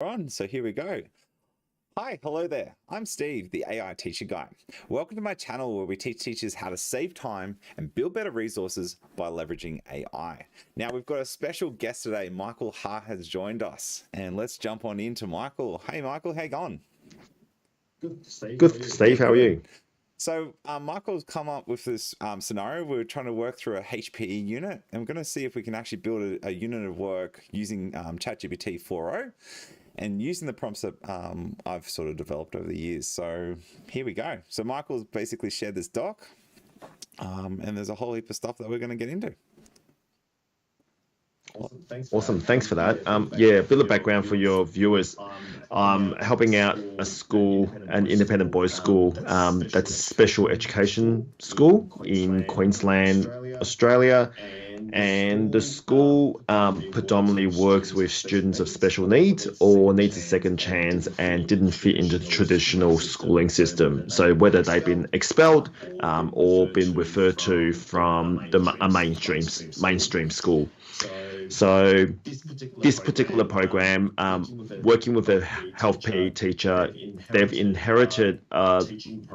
So here we go. Hi, hello there. I'm Steve, the AI teacher guy. Welcome to my channel where we teach teachers how to save time and build better resources by leveraging AI. Now we've got a special guest today. Michael Ha has joined us, and let's jump on into Michael. Hey Michael, how you going? Good, Steve. How are you? So Michael's come up with this scenario. We're trying to work through a HPE unit, and we're going to see if we can actually build a unit of work using ChatGPT 4.0 and using the prompts that I've sort of developed over the years. So here we go. So Michael's basically shared this doc, and there's a whole heap of stuff that we're going to get into. Awesome. Thanks for that. Yeah, a bit of background for your viewers. I'm helping out a school, an independent boys' school, that's a special education school in Queensland, Australia. And the school predominantly works with students of special needs or needs a second chance and didn't fit into the traditional schooling system. So whether they've been expelled or been referred to from a mainstream school. So this particular program, working with a health PE teacher, they've inherited a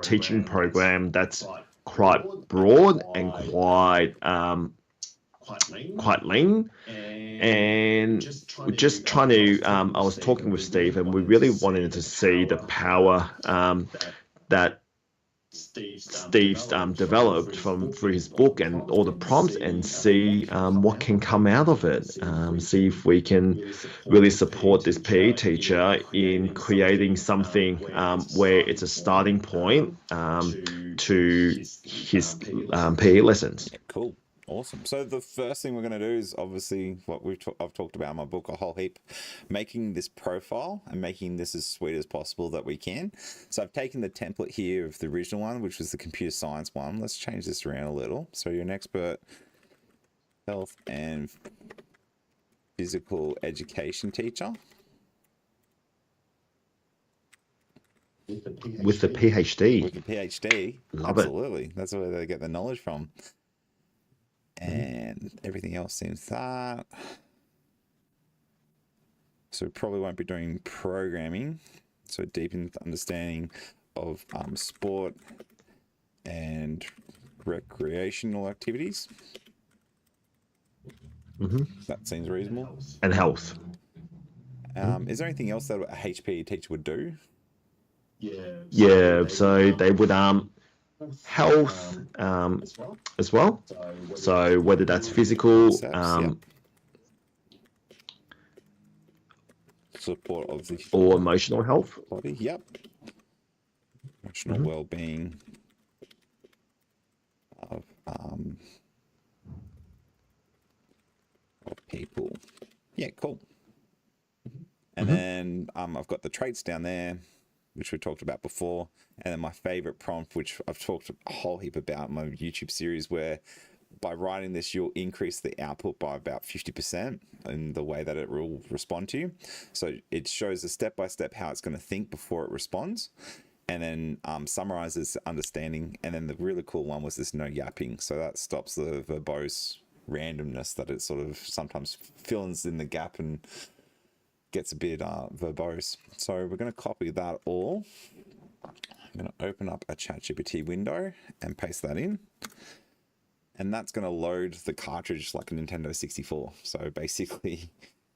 teaching program that's quite broad and quite lean. And we're just trying to, I was talking with Steve, and we really wanted to see the power that Steve's developed through his book and all the prompts, and see what can come out of it. See if we can really support this PE teacher in creating something where it's a starting point to his PE lessons. Yeah, cool. Awesome. So the first thing we're going to do is obviously what I've talked about in my book a whole heap, making this profile and making this as sweet as possible that we can. So I've taken the template here of the original one, which was the computer science one. Let's change this around a little. So you're an expert health and physical education teacher. With the PhD. With the PhD. Love Absolutely. That's where they get the knowledge from. And everything else seems that. So we probably won't be doing programming. So deep in understanding of sport and recreational activities. That seems reasonable. And health. Is there anything else that a HPE teacher would do? Yeah, so they would health as well. So whether that's physical, support of the or emotional health. Body, yep. Emotional well-being of people. Yeah, cool. And then I've got the traits down there, which we talked about before, and then my favorite prompt, which I've talked a whole heap about in my YouTube series, where by writing this, you'll increase the output by about 50% in the way that it will respond to you. So it shows a step-by-step how it's going to think before it responds, and then summarizes understanding. And then the really cool one was this no yapping. So that stops the verbose randomness that it sort of sometimes fills in the gap and gets a bit verbose. So we're going to copy that all. I'm going to open up a ChatGPT window and paste that in. And that's going to load the cartridge like a Nintendo 64. So basically,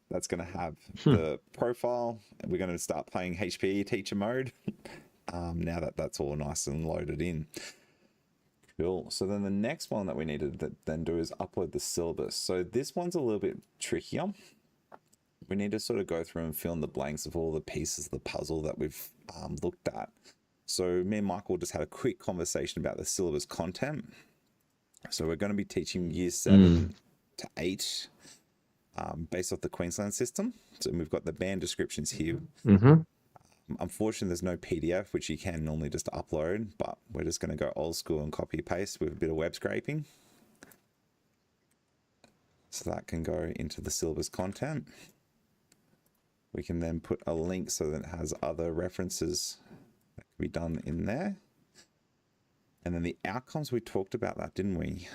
that's going to have the profile. And we're going to start playing HPE teacher mode now that that's all nice and loaded in. Cool. So then the next one that we need to then do is upload the syllabus. So this one's a little bit trickier. We need to sort of go through and fill in the blanks of all the pieces of the puzzle that we've looked at. So me and Michael just had a quick conversation about the syllabus content. So we're going to be teaching years 7 to 8 based off the Queensland system. So we've got the band descriptions here. Unfortunately, there's no PDF, which you can normally just upload, but we're just going to go old school and copy paste with a bit of web scraping. So that can go into the syllabus content. We can then put a link so that it has other references that can be done in there. And then the outcomes, we talked about that, didn't we?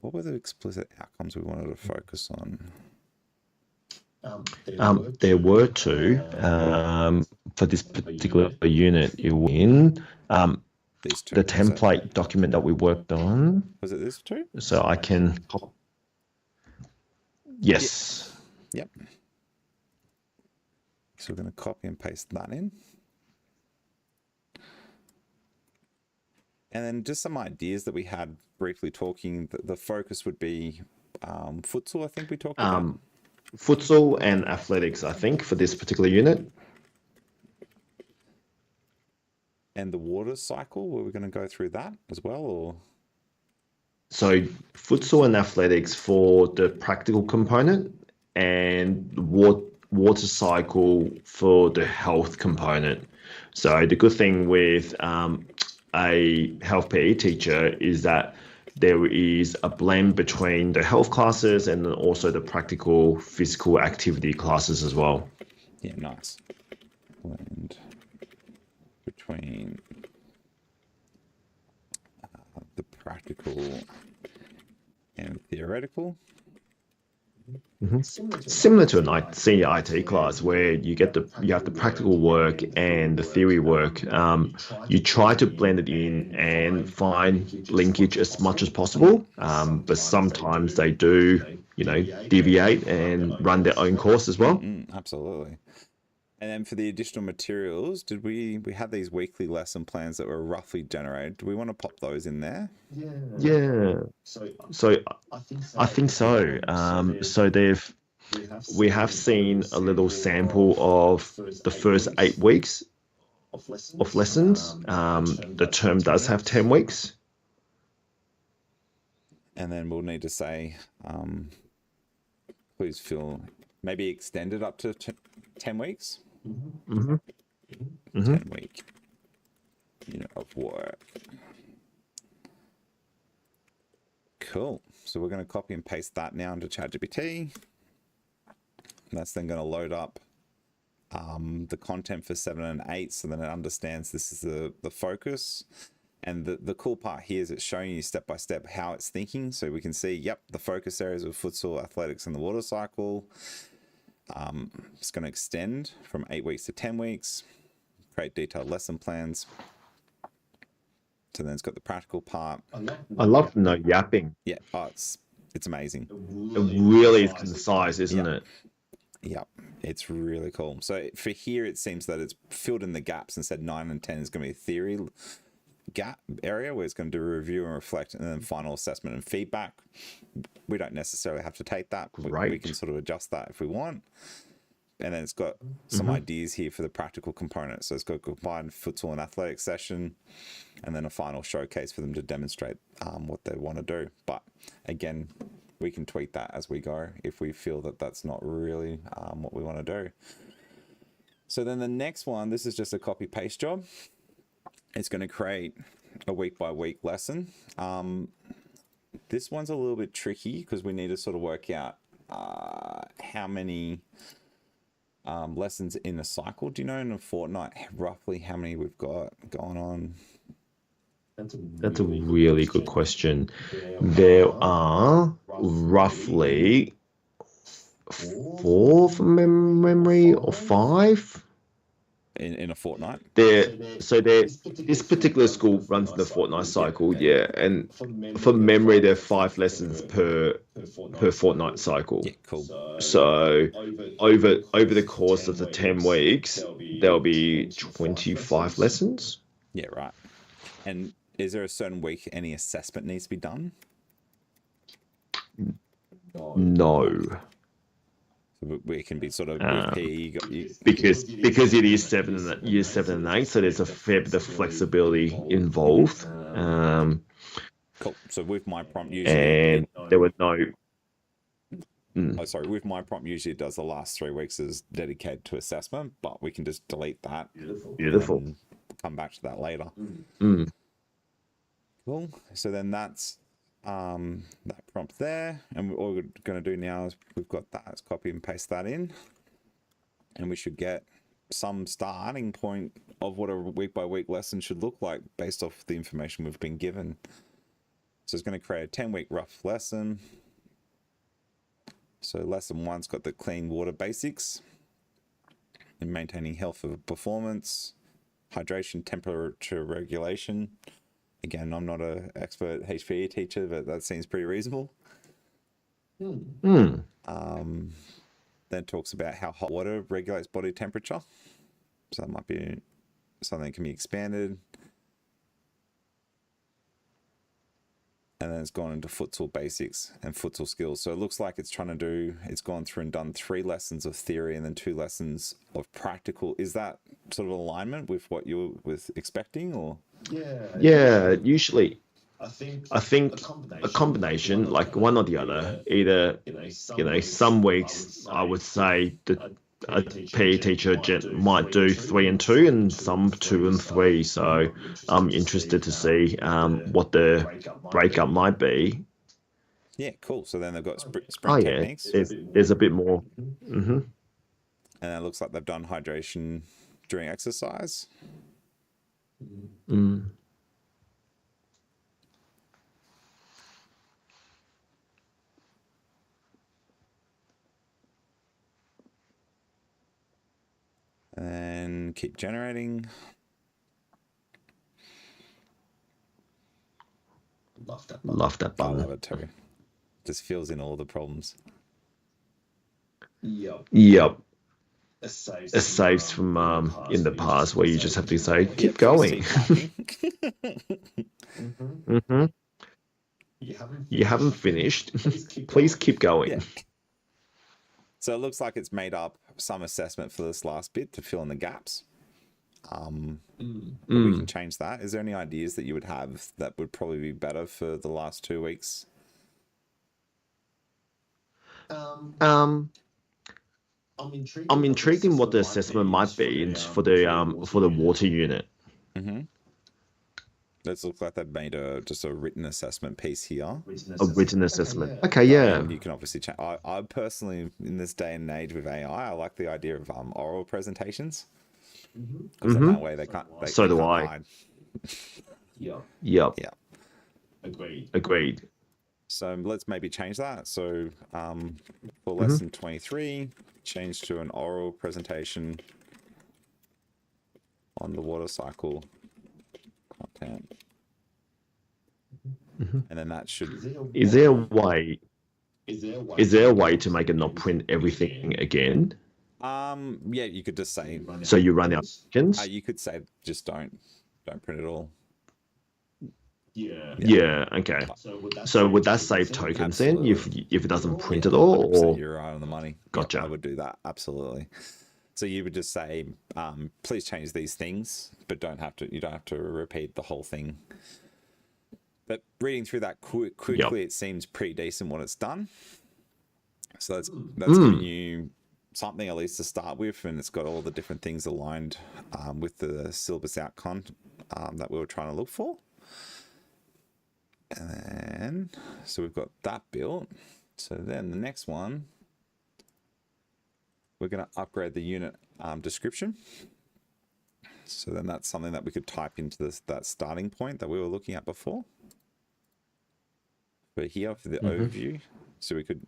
What were the explicit outcomes we wanted to focus on? There were two. For this particular unit, it was in These two. the template document that we worked on. Was it this two? So I can. Yes. Yep. So we're going to copy and paste that in. And then just some ideas that we had briefly talking. The focus would be futsal, I think we talked about. Futsal and athletics, I think, for this particular unit. And the water cycle, were we going to go through that as well? Or so futsal and athletics for the practical component, and water cycle for the health component. So the good thing with a health PE teacher is that there is a blend between the health classes and then also the practical physical activity classes as well. Yeah, nice. Blend between the practical and theoretical. Similar to a senior IT class where you have the practical work and the theory work. You try to blend it in and find linkage as much as possible, but sometimes they do, deviate and run their own course as well. Absolutely. And then for the additional materials, did we had these weekly lesson plans that were roughly generated? Do we want to pop those in there? Yeah. So I think so. So we have seen a little sample of the first 8 weeks of lessons. The term does have 10 weeks. And then we'll need to say, please feel maybe extended up to 10 weeks. 10-week unit of work. Cool. So we're going to copy and paste that now into ChatGPT. That's then going to load up the content for 7 and 8, so then it understands this is the focus. And the cool part here is it's showing you step by step how it's thinking. So we can see, yep, the focus areas of futsal, athletics, and the water cycle. It's going to extend from 8 weeks to 10 weeks, create detailed lesson plans. So then it's got the practical part. I love no yapping. Yeah, it's amazing. It really is concise, isn't it? Yep, it's really cool. So for here, it seems that it's filled in the gaps and said 9 and 10 is going to be a theory gap area where it's going to do a review and reflect, and then final assessment and feedback. We don't necessarily have to take that. We can sort of adjust that if we want. And then it's got some ideas here for the practical component. So it's got a combined futsal and athletics session, and then a final showcase for them to demonstrate what they want to do. But again, we can tweak that as we go if we feel that that's not really what we want to do. So then the next one, this is just a copy paste job. It's going to create a week by week lesson. This one's a little bit tricky because we need to sort of work out how many lessons in a cycle. Do you know in a fortnight roughly how many we've got going on? That's a really good question. There are roughly 4 from memory or 5. In a fortnight? This particular school runs the fortnight cycle, yeah. And from memory, there are 5 lessons per fortnight cycle. Yeah, cool. So over the course of the 10 weeks, there'll be 25 lessons. Yeah, right. And is there a certain week any assessment needs to be done? No. We can be sort of because it is year 7 and 8, so there's a fair bit of flexibility involved. Cool. So with my prompt usually, and there were no. With my prompt usually it does the last 3 weeks is dedicated to assessment, but we can just delete that. Beautiful. Come back to that later. Cool. So then that's that prompt there, and all we're going to do now is we've got that. Let's copy and paste that in, and we should get some starting point of what a week by week lesson should look like based off the information we've been given. So it's going to create a 10-week rough lesson, So lesson 1's got the clean water basics and maintaining health of performance, hydration, temperature regulation. Again, I'm not an expert HPE teacher, but that seems pretty reasonable. Then it talks about how hot water regulates body temperature. So that might be something that can be expanded. And then it's gone into futsal basics and futsal skills. So it looks like it's gone through and done 3 lessons of theory and then 2 lessons of practical. Is that sort of alignment with what you were expecting, or? Yeah, usually I think a combination, like one or the other. Either, some weeks I would say that a PE teacher might do 3 and 2, and some 2 and 3. So I'm interested to see what the breakup might be. Yeah, cool. So then they've got sprint yeah, techniques. there's a bit more. And it looks like they've done hydration during exercise. And keep generating. Love that I button. love it too. Just fills in all the problems. Yep. It saves from in the past where you just have to say, keep going. You haven't finished. Please keep going. Yeah. So it looks like it's made up some assessment for this last bit to fill in the gaps. But we can change that. Is there any ideas that you would have that would probably be better for the last 2 weeks? I'm intrigued in what the assessment might be for the water unit. It looks like they've made just a written assessment piece here. A written assessment. Okay, yeah. And you can obviously change. I personally, in this day and age with AI, I like the idea of oral presentations. Because in that way they can't. So do I. Hide. Yep. Yeah. Agreed. So let's maybe change that. So for lesson 23, change to an oral presentation on the water cycle content. And then that should. Is there a way to make it not print everything again? Yeah, you could just say. So you run out of seconds? You could say just don't print it all. Yeah. Okay. So would that save tokens then if it doesn't print at all? Or you're right on the money. Gotcha. Yeah, I would do that, absolutely. So you would just say, please change these things, but you don't have to repeat the whole thing. But reading through that quickly, It seems pretty decent what it's done. So that's giving you something at least to start with, and it's got all the different things aligned with the syllabus outcome that we were trying to look for. And then, so we've got that built. So then the next one, we're going to upgrade the unit description. So then that's something that we could type into that starting point that we were looking at before. But here for the overview, so we could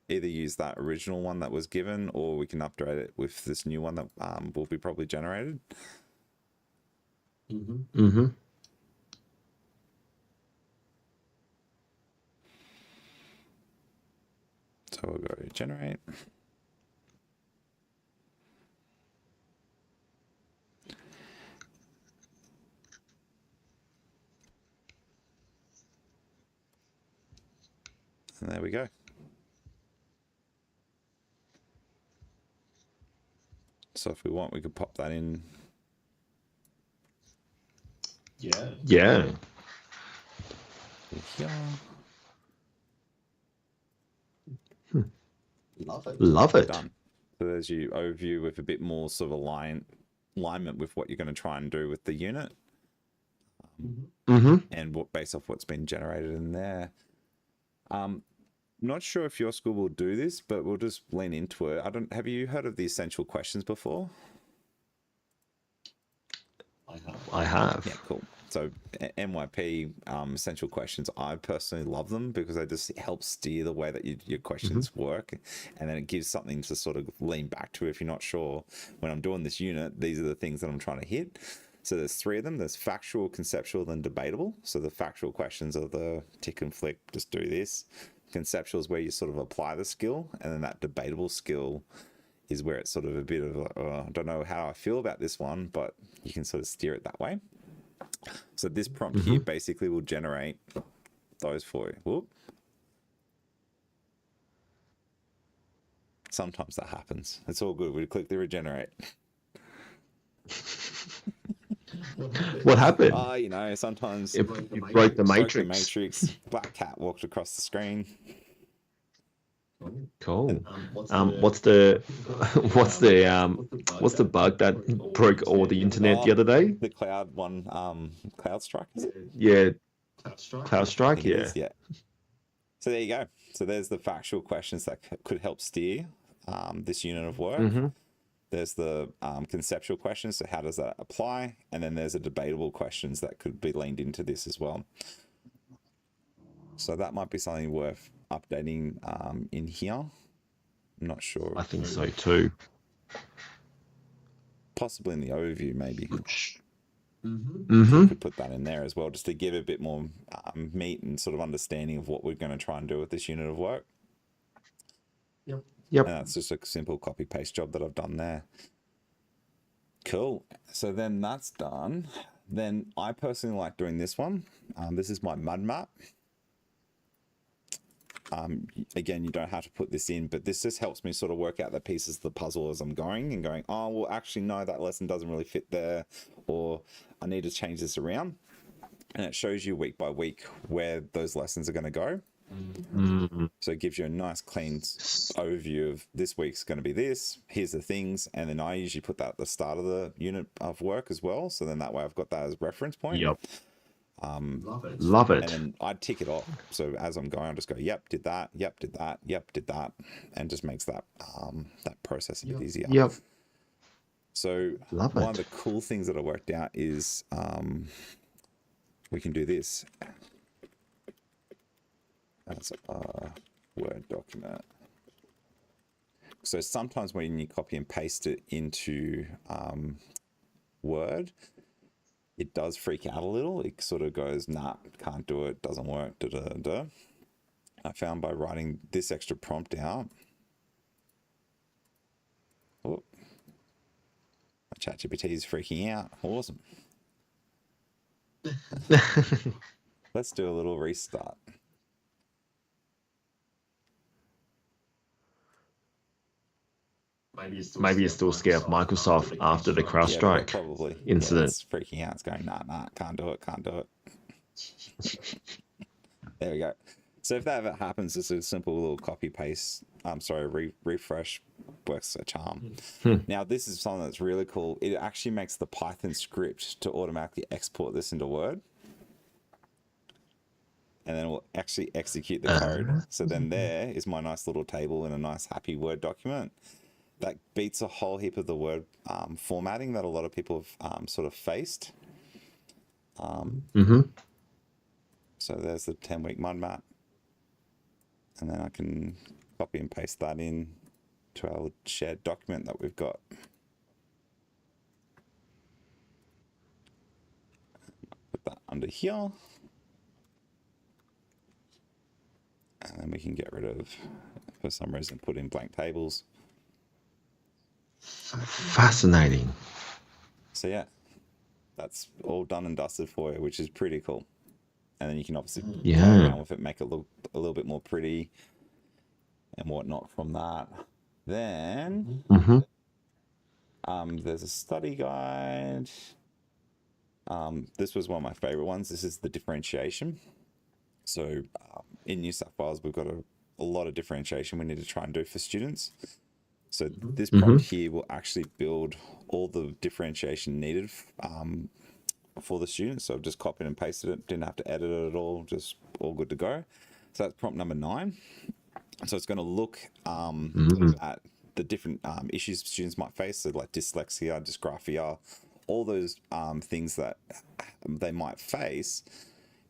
either use that original one that was given, or we can upgrade it with this new one that will be probably generated. So we'll go to generate. And there we go. So if we want, we could pop that in. Yeah. Here. Love it. Done. So there's your overview with a bit more sort of alignment with what you're going to try and do with the unit. And based off what's been generated in there. Not sure if your school will do this, but we'll just lean into it. Have you heard of the essential questions before? I have. Yeah, cool. So MYP essential questions, I personally love them because they just help steer the way that your questions work, and then it gives something to sort of lean back to if you're not sure. When I'm doing this unit, these are the things that I'm trying to hit. So there's 3 of them. There's factual, conceptual, and debatable. So the factual questions are the tick and flick, just do this. Conceptual is where you sort of apply the skill, and then that debatable skill is where it's sort of a bit of I don't know how I feel about this one, but you can sort of steer it that way. So this prompt here basically will generate those for you. Whoop. Sometimes that happens. It's all good. We click the regenerate. What happened? You know, sometimes It broke the matrix. Black cat walked across the screen. Cool. What's the bug that broke all the internet the other day? The cloud one, Cloud Strike, is it? Yeah, Cloud Strike. It Yeah. is, yeah. So there you go. So there's the factual questions that could help steer this unit of work. There's the conceptual questions. So how does that apply? And then there's a debatable questions that could be leaned into this as well. So that might be something worth updating in here. I'm not sure. I think so too. Possibly in the overview, maybe. Mm-hmm. Could put that in there as well, just to give a bit more meat and sort of understanding of what we're going to try and do with this unit of work. Yep. And that's just a simple copy paste job that I've done there. Cool. So then that's done. Then I personally like doing this one. This is my mud map. Again, you don't have to put this in, but this just helps me sort of work out the pieces of the puzzle as I'm going and going, oh, well, actually, no, that lesson doesn't really fit there, or I need to change this around. And it shows you week by week where those lessons are going to go. So it gives you a nice clean overview of this week's going to be this, here's the things, and then I usually put that at the start of the unit of work as well, so then that way I've got that as reference point. Yep. Love it. And then I tick it off. So as I'm going, I'll just go, yep, did that, yep, did that, yep, did that, and just makes that that process a bit easier. Yep. So one of the cool things that I worked out is we can do this as a Word document. So sometimes when you copy and paste it into Word, it does freak out a little. It sort of goes, nah, can't do it, doesn't work, da da da. I found by writing this extra prompt out, oh, my ChatGPT is freaking out. Awesome. Let's do a little restart. Maybe you're still scared of Microsoft after the CrowdStrike probably incident. Yeah, it's freaking out. It's going, nah, can't do it. There we go. So if that ever happens, it's a simple little copy paste. Refresh works a charm. Now this is something that's really cool. It actually makes the Python script to automatically export this into Word, and then it will actually execute the code. So then there is my nice little table in a nice happy Word document. That beats a whole heap of the Word formatting that a lot of people have sort of faced. So there's the 10-week mud map. And then I can copy and paste that in to our shared document that we've got. Put that under here. And then we can get rid of, for some reason, put in blank tables. Fascinating. So yeah, that's all done and dusted for you, which is pretty cool. And then you can obviously play around with it, make it look a little bit more pretty and whatnot from that. Then there's a study guide. This was one of my favorite ones. This is the differentiation. So in New South Wales, we've got a lot of differentiation we need to try and do for students. So this prompt here will actually build all the differentiation needed for the students. So I've just copied and pasted it, didn't have to edit it at all, just all good to go. So that's prompt number 9. So it's going to look at the different issues students might face, so like dyslexia, dysgraphia, all those things that they might face,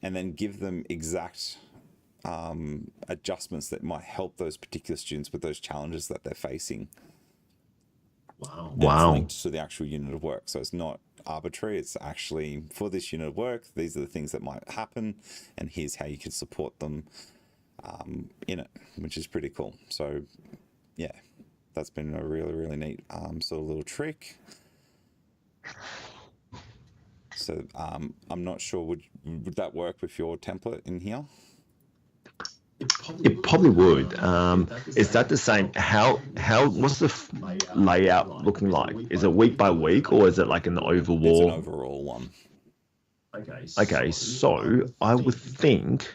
and then give them exact adjustments that might help those particular students with those challenges that they're facing. Wow. And it's linked to the actual unit of work. So it's not arbitrary. It's actually, for this unit of work, these are the things that might happen, and here's how you can support them in it, which is pretty cool. So yeah, that's been a really, really neat sort of little trick. So I'm not sure, would that work with your template in here? It probably would. Is that the same? What's the layout looking like? Is it week by week, or is it like an overall? It's an overall one. Okay, so I would think,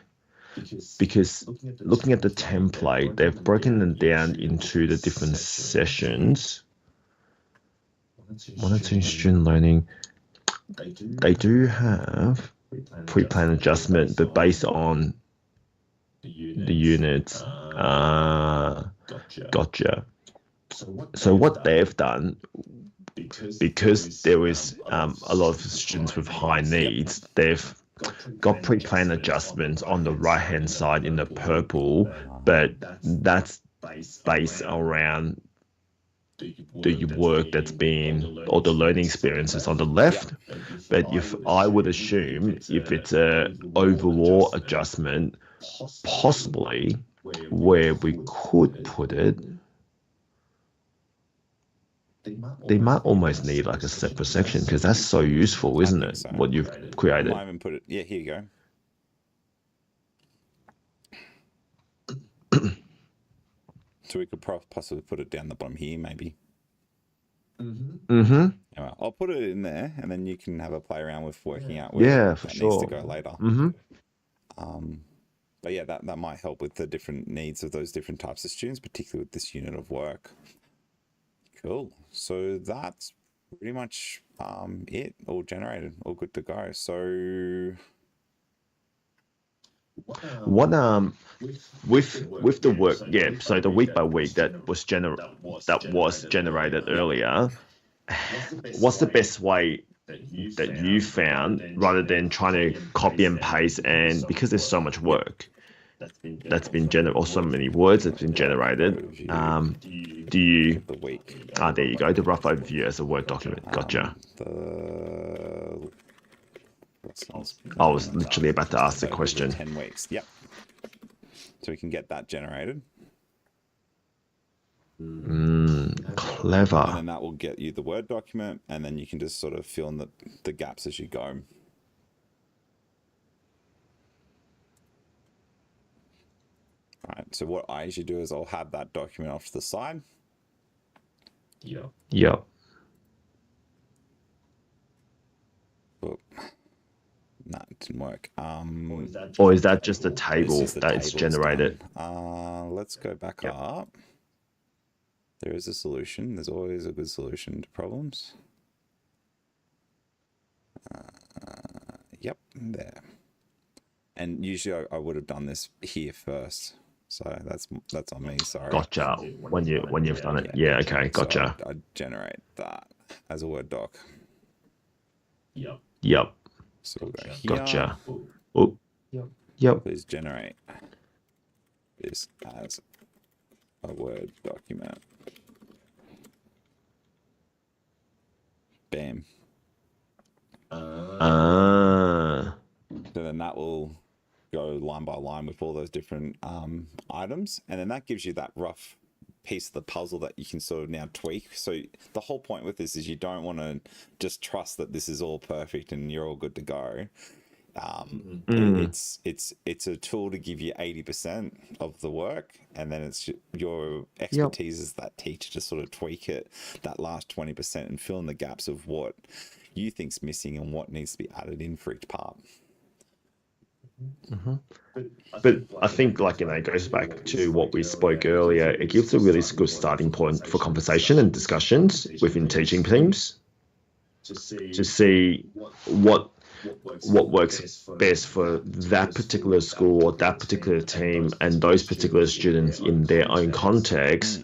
because looking at the template, they've broken them down into the different sessions. Monitoring student learning. They do have pre-plan adjustment, but based on the units. Gotcha. So what they've done, because there is a lot of students with high needs, they've got pre-planned adjustments on the right-hand side in the purple, but that's based around the work that's been, or the learning experiences on the left. But if I would assume, if it's a overall adjustment, possibly where we could put it, they might almost need like a separate section, because that's so useful, isn't it? So. What you've created. I might even put it. Yeah, here you go. So we could possibly put it down the bottom here, maybe. Anyway, I'll put it in there, and then you can have a play around with working out where that needs to go later. But yeah, that might help with the different needs of those different types of students, particularly with this unit of work. Cool. So that's pretty much it, all generated, all good to go. So what with the work, yeah, so the week by week that was generated earlier, what's the best way that you found, rather than trying to copy and paste, and because there's so much work that's been generated, or so many words that's been generated, do you the week. There you go, the rough overview as a Word document. Gotcha. I was literally about to ask the question. 10 weeks. Yep. So we can get that generated. Clever. And then that will get you the Word document, and then you can just sort of fill in the gaps as you go. Right. So what I usually do is I'll have that document off to the side. Yep. Oh. No, it didn't work. Or is that just a table that's generated? Let's go back up. There is a solution. There's always a good solution to problems. Yep, there. And usually I would have done this here first. So that's on me. Sorry. Gotcha. When you've done it, yeah. Okay, gotcha. So I generate that as a Word doc. Yep. So we'll go here. Gotcha. Oh. Yep. Please generate this as a Word document. Bam. So then that will go line by line with all those different items, and then that gives you that rough piece of the puzzle that you can sort of now tweak. So the whole point with this is you don't want to just trust that this is all perfect and you're all good to go. It's a tool to give you 80% of the work, and then it's your expertise as that teacher to sort of tweak it, that last 20%, and fill in the gaps of what you think's missing and what needs to be added in for each part. But I think, like, it goes back to what we spoke earlier. It gives a really good starting point for conversation and discussions within teaching teams to see what works best for that particular school or that particular team and those particular students in their own context,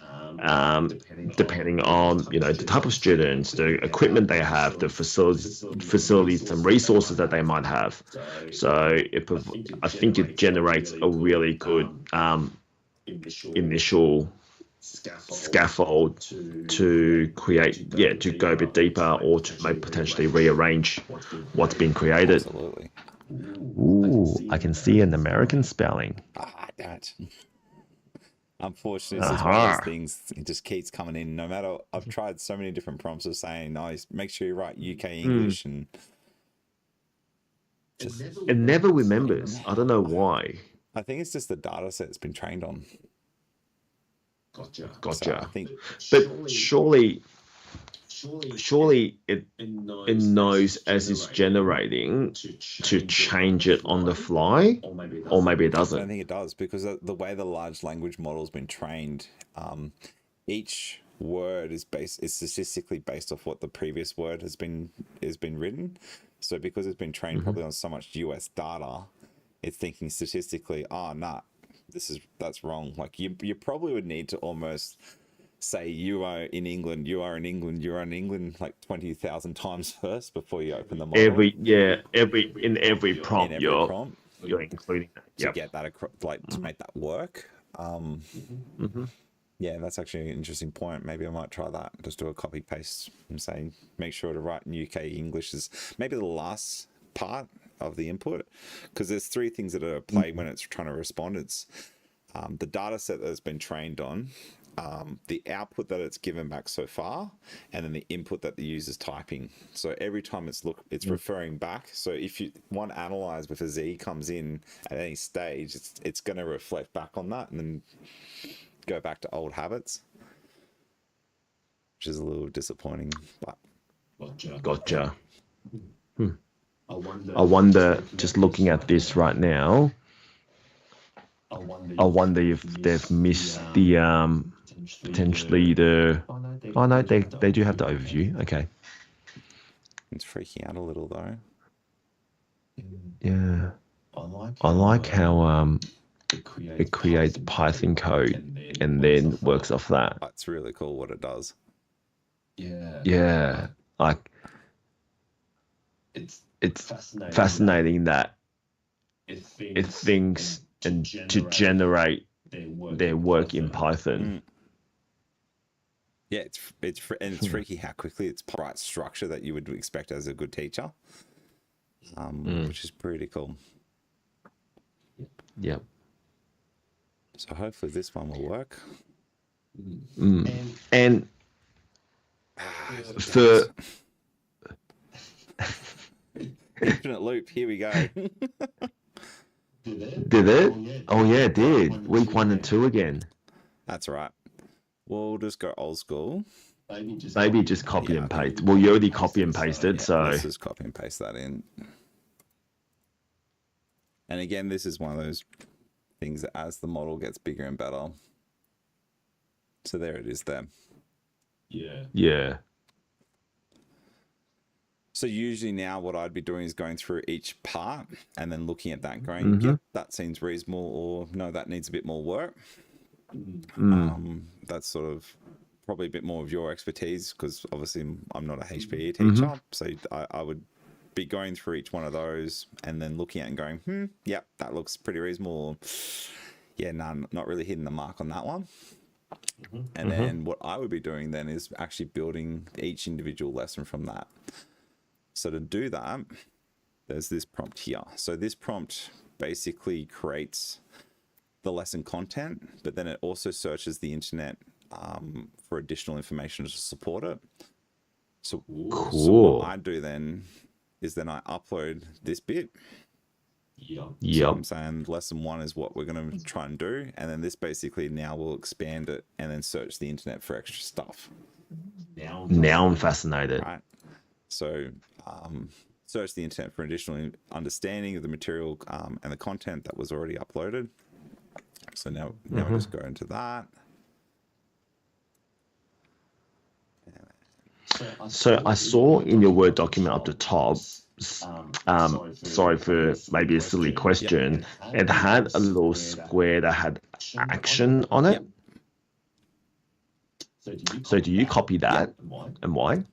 depending on the type of students, the equipment they have, the facilities and resources that they might have. So I think it generates a really good initial scaffold to create, to go a bit deeper or to maybe potentially rearrange what's been created. Absolutely. Ooh, I can see an American spelling. That. Unfortunately, it's one of those things. It just keeps coming in. No matter, I've tried so many different prompts of saying, "Nice, make sure you write UK English," and it never remembers. I don't know why. I think it's just the data set it's been trained on. Gotcha. So I think, but surely it knows as it's generating to change it on the fly, or maybe it I doesn't. don't think it does, because the way the large language model's been trained, each word is statistically based off what the previous word has been written. So because it's been trained probably on so much US data, it's thinking statistically, that's wrong. Like you probably would need to almost say you are in England like 20,000 times first before you open the model. Every prompt you're including that to get that across, like to make that work. Yeah, that's actually an interesting point. Maybe I might try that. Just do a copy paste and say, make sure to write in UK English is maybe the last part of the input, because there's three things that are at play when it's trying to respond. It's the data set that it's been trained on, the output that it's given back so far, and then the input that the user's typing. So every time it's referring back. So if you want analyze with a Z comes in at any stage, it's going to reflect back on that and then go back to old habits, which is a little disappointing. But Gotcha. I wonder, just looking at this right now, I wonder if they've missed the potentially the. Oh no, they do have the overview. Okay. It's freaking out a little though. Yeah. I like how it creates Python code and then works off that. It's really cool what it does. Yeah. Like it's fascinating that it thinks and to generate their work in Python. Yeah, it's freaky how quickly it's the right structure that you would expect as a good teacher, which is pretty cool. Yep. So hopefully this one will work. And for infinite loop, here we go. Did it? Oh yeah, it did. Week 1 and 2 again. That's right. We'll just go old school. Maybe just copy and paste. Well, you already copy and pasted, so let's just copy and paste that in. And again, this is one of those things that as the model gets bigger and better. So there it is there. Yeah. So usually now what I'd be doing is going through each part and then looking at that and going, yep, that seems reasonable, or no, that needs a bit more work. That's sort of probably a bit more of your expertise, because obviously I'm not a HPE teacher. So I would be going through each one of those and then looking at it and going, yep, that looks pretty reasonable. Or, yeah, no, not really hitting the mark on that one. And then what I would be doing then is actually building each individual lesson from that. So to do that, there's this prompt here. So this prompt basically creates the lesson content, but then it also searches the internet for additional information to support it. So, cool. So what I do then is then I upload this bit. So I'm saying lesson 1 is what we're going to try and do. And then this basically now will expand it and then search the internet for extra stuff. Now I'm fascinated. Right. So search the internet for additional understanding of the material and the content that was already uploaded. So now we just go into that. So I saw in your Word document up the top, sorry for maybe a silly question, it had a little square that had action on it. So do you copy that, and why?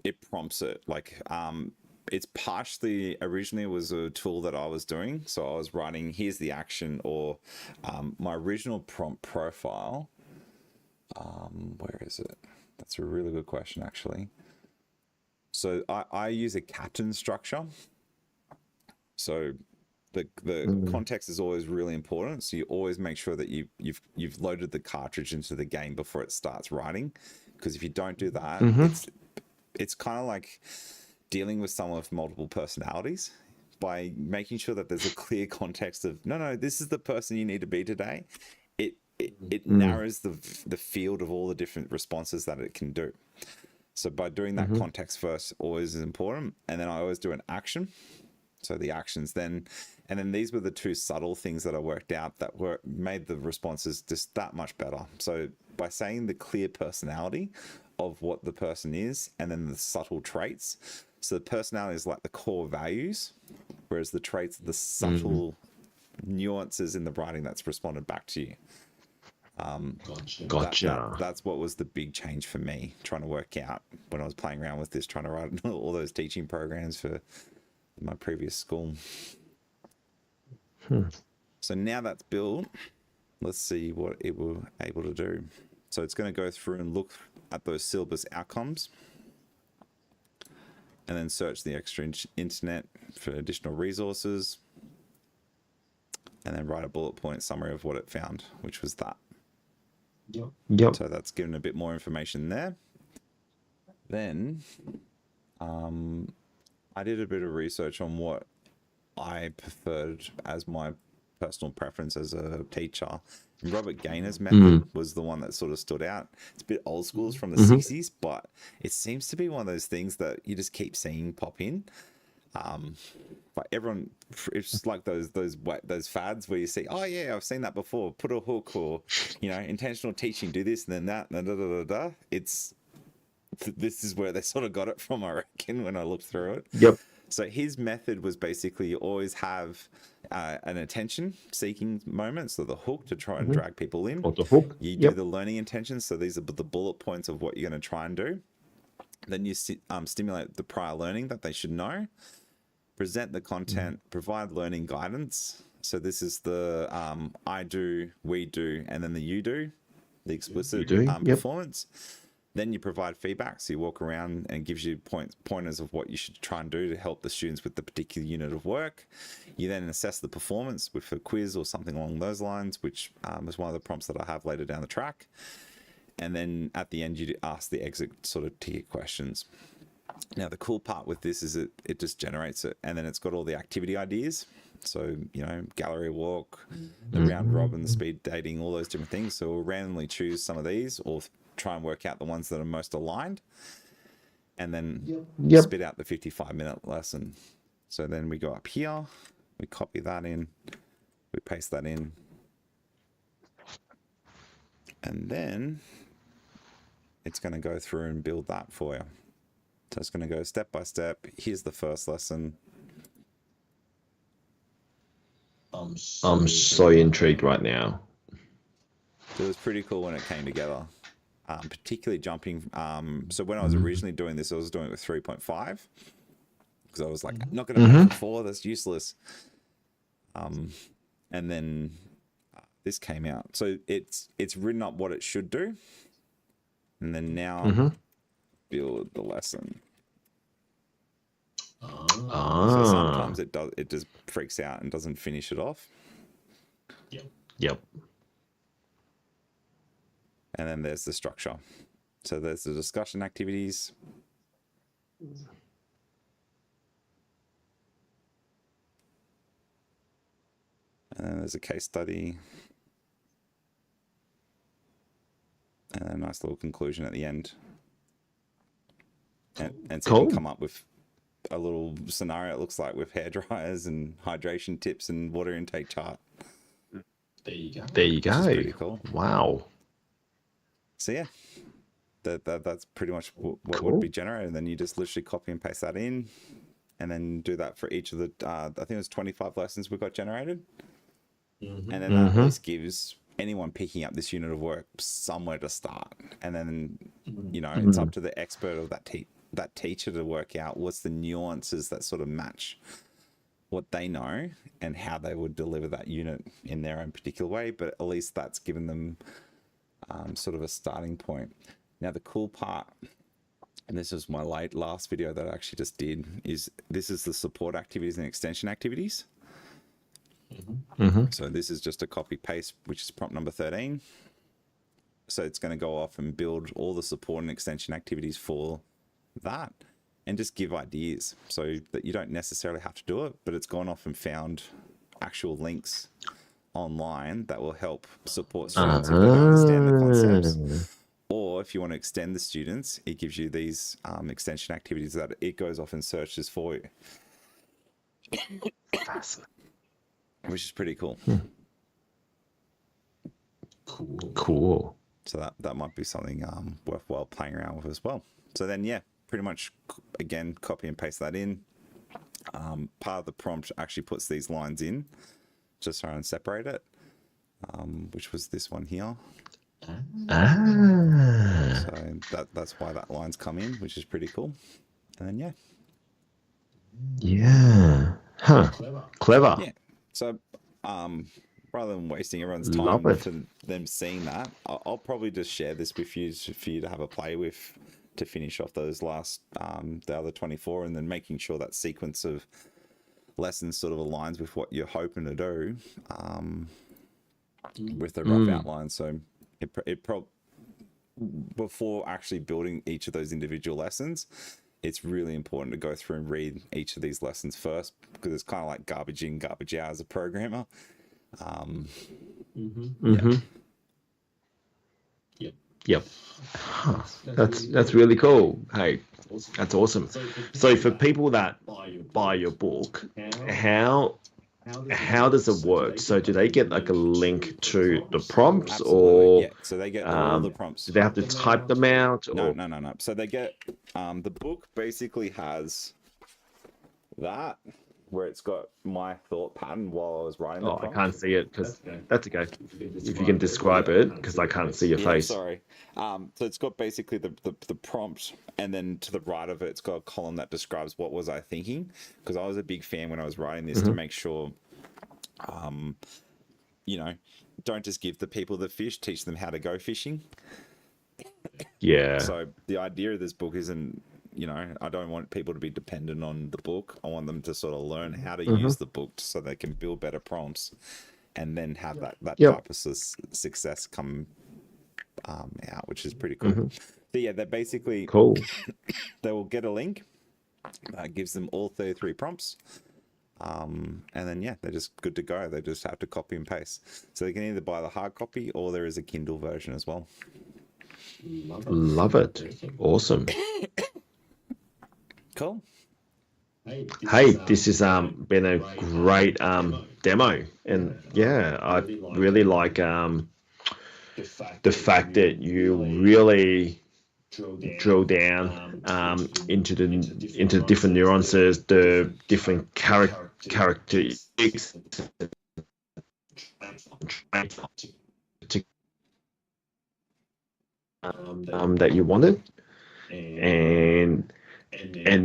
It prompts it. Like it's partially originally it was a tool that I was doing. So I was writing, here's the action, or my original prompt profile. Where is it? That's a really good question, actually. So I use a captain structure. So the context is always really important. So you always make sure that you've loaded the cartridge into the game before it starts writing, because if you don't do that, it's kind of like dealing with someone with multiple personalities. By making sure that there's a clear context of no, this is the person you need to be today. It narrows the field of all the different responses that it can do. So by doing that context first always is important, and then I always do an action. So the actions then, and then these were the two subtle things that I worked out that made the responses just that much better. So by saying the clear personality of what the person is, and then the subtle traits. So the personality is like the core values, whereas the traits are the subtle nuances in the writing that's responded back to you. Gotcha. That's what was the big change for me, trying to work out when I was playing around with this, trying to write all those teaching programs for my previous school. So now that's built, let's see what it will able to do. So it's going to go through and look at those syllabus outcomes, and then search the extra internet for additional resources, and then write a bullet point summary of what it found, which was that. Yep. So that's given a bit more information there. Then I did a bit of research on what I preferred as my personal preference as a teacher. And Robert Gaynor's method was the one that sort of stood out. It's a bit old school, it's from the 60s, but it seems to be one of those things that you just keep seeing pop in. But everyone, it's just like those fads where you see, oh yeah, I've seen that before. Put a hook, or intentional teaching, do this and then that, and da da da da. This is where they sort of got it from, I reckon, when I looked through it. Yep. So his method was basically you always have an attention-seeking moment, so the hook to try and drag people in. Or the hook. You do the learning intentions, so these are the bullet points of what you're going to try and do. Then you stimulate the prior learning that they should know. Present the content, provide learning guidance. So this is the I do, we do, and then the you do, the explicit performance. Then you provide feedback, so you walk around and gives you pointers of what you should try and do to help the students with the particular unit of work. You then assess the performance with a quiz or something along those lines, which is one of the prompts that I have later down the track. And then at the end, you ask the exit sort of ticket questions. Now, the cool part with this is it just generates it, and then it's got all the activity ideas. So, gallery walk, the round robin, speed dating, all those different things. So we'll randomly choose some of these, or try and work out the ones that are most aligned, and then spit out the 55-minute lesson. So then we go up here, we copy that in, we paste that in, and then it's going to go through and build that for you. So it's going to go step by step. Here's the first lesson. I'm so intrigued right now. It was pretty cool when it came together. Particularly jumping. So when I was originally doing this, I was doing it with 3.5, because I was like, I'm not going to pay for 4. That's useless. And then this came out. So it's written up what it should do, and then now build the lesson. So sometimes it just freaks out and doesn't finish it off. Yep. And then there's the structure. So there's the discussion activities. And then there's a case study. And a nice little conclusion at the end. And so you can come up with a little scenario, it looks like, with hair dryers and hydration tips and water intake chart. There you go. Pretty cool. Wow. So yeah, that's pretty much what would be generated. And then you just literally copy and paste that in, and then do that for each of the, I think it was 25 lessons we got generated. And then that at least gives anyone picking up this unit of work somewhere to start, and then it's up to the expert of that teacher to work out what's the nuances that sort of match what they know and how they would deliver that unit in their own particular way. But at least that's given them sort of a starting point. Now, the cool part, and this is my last video that I actually just did, is this is the support activities and extension activities. So this is just a copy paste, which is prompt number 13. So it's going to go off and build all the support and extension activities for that, and just give ideas so that you don't necessarily have to do it, but it's gone off and found actual links online that will help support students if they don't understand the concepts. Or if you want to extend the students, it gives you these extension activities that it goes off and searches for you, which is pretty cool. Cool. So that might be something worthwhile playing around with as well. So then, yeah, pretty much, again, copy and paste that in. Part of the prompt actually puts these lines in, just try and separate it, which was this one here. So that's why that line's come in, which is pretty cool. And then, yeah. Huh. Clever. Yeah. So rather than wasting everyone's time to them seeing that, I'll probably just share this with you for you to have a play with, to finish off those last the other 24, and then making sure that sequence of lessons sort of aligns with what you're hoping to do with the rough outline. So it before actually building each of those individual lessons, it's really important to go through and read each of these lessons first, because it's kind of like garbage in, garbage out as a programmer. Yep. Huh. That's really cool. Hey, that's awesome. So for people that buy your book, how does it work? So do they get like a link to the prompts? Absolutely, or yeah. So they get all the prompts. Do they have to type them out? No. So they get the book basically has that, where it's got my thought pattern while I was writing the prompt. I can't see it, because that's okay. If you can describe it, because I can't see your face. Sorry. So it's got basically the prompt, and then to the right of it, it's got a column that describes what was I thinking, because I was a big fan when I was writing this to make sure, don't just give the people the fish, teach them how to go fishing. Yeah. So the idea of this book isn't, I don't want people to be dependent on the book. I want them to sort of learn how to use the book so they can build better prompts, and then have that type of success come out, which is pretty cool. So yeah, they're basically cool. They will get a link that gives them all 33 prompts. And then, they're just good to go. They just have to copy and paste. So they can either buy the hard copy, or there is a Kindle version as well. Love it. Awesome. Cool. Hey, this has been a great demo, and I really like the fact that you really drill down into the different nuances, the different characteristics that you wanted, and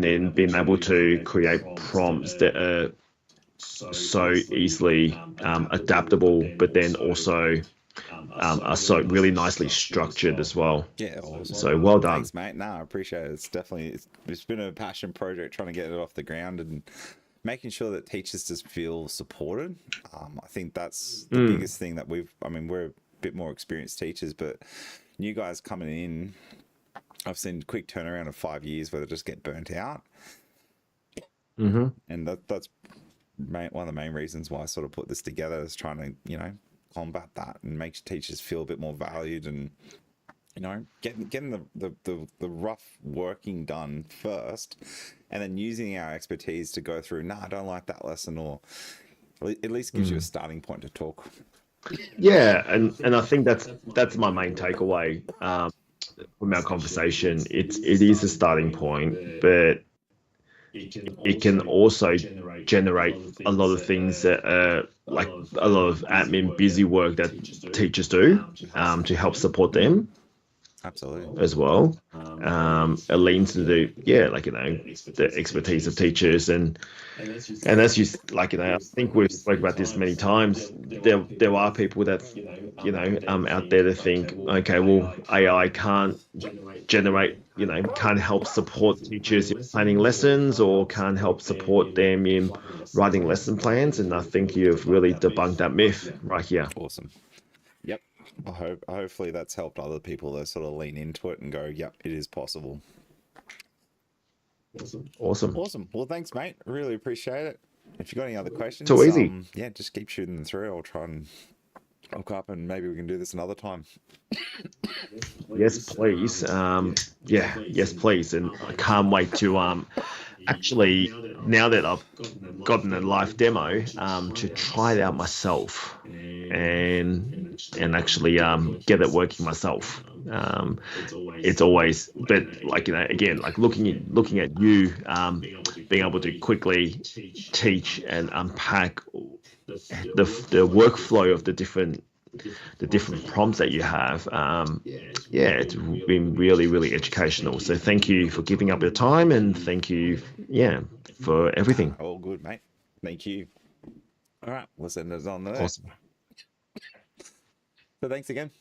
then being able to create prompts that are so easily adaptable, but then also are so really nicely structured as well. Yeah, awesome. So well done. Thanks, mate. No, I appreciate it. It's definitely it's been a passion project trying to get it off the ground and making sure that teachers just feel supported. I think that's the biggest thing that we're a bit more experienced teachers, but new guys coming in, I've seen quick turnaround of 5 years where they just get burnt out. And that's one of the main reasons why I sort of put this together, is trying to, combat that and make teachers feel a bit more valued, and, getting the rough working done first, and then using our expertise to go through, I don't like that lesson, or at least gives you a starting point to talk. Yeah, and I think that's my main takeaway from our conversation. It is a starting point, but it can also generate a lot of things that are like a lot of admin busy work that teachers do to help support them Absolutely. as well. It leans into like the expertise of teachers and as you like I think we've spoke about this many times. There are people that out there to think, okay, well, AI can't generate, can't help support teachers in planning lessons or can't help support them in writing lesson plans. And I think you've really debunked that myth right here. Awesome. Yep. Hopefully that's helped other people to sort of lean into it and go, yep, it is possible. Awesome. Well, thanks, mate. Really appreciate it. If you've got any other questions, Too easy. Yeah, just keep shooting them through. I'll try and hook up and maybe we can do this another time. Yes, please. Yes, please. And I can't wait to actually, now that I've gotten a live demo, to try it out myself and actually get it working myself. It's always, but like again, like looking at you being able to quickly teach and unpack the workflow of the different prompts that you have. It's been really, really educational. So thank you for giving up your time and thank you, for everything. All good, mate. Thank you. All right, we'll send it on there. Awesome. So thanks again.